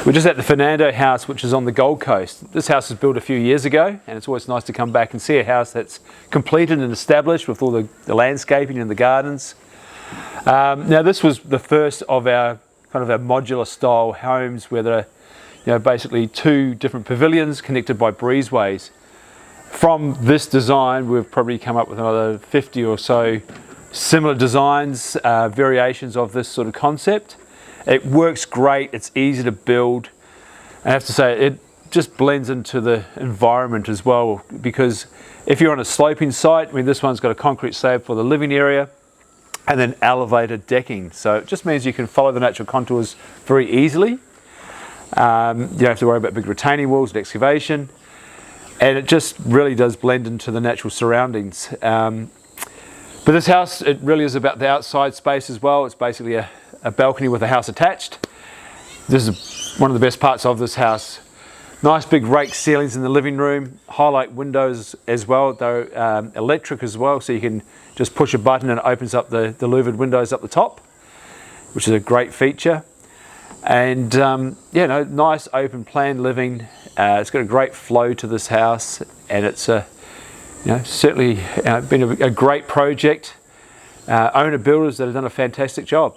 We're just at the Fernando house, which is on the Gold Coast. This house was built a few years ago, and it's always nice to come back and see a house that's completed and established with all the landscaping and the gardens. Now this was the first of our kind of our modular style homes, where there are basically two different pavilions connected by breezeways. From this design, we've probably come up with another 50 or so similar designs, variations of this sort of concept. It works great, it's easy to build. I have to say, it just blends into the environment as well, because if you're on a sloping site, I mean, this one's got a concrete slab for the living area and then elevated decking. So it just means you can follow the natural contours very easily. You don't have to worry about big retaining walls and excavation. And it just really does blend into the natural surroundings. But this house, it really is about the outside space as well. It's basically a balcony with a house attached. This is one of the best parts of this house. Nice big raked ceilings in the living room, highlight windows as well, though electric as well, so you can just push a button and it opens up the louvered windows up the top, which is a great feature. And nice open plan living. It's got a great flow to this house, and it's certainly been a great project. Owner builders that have done a fantastic job.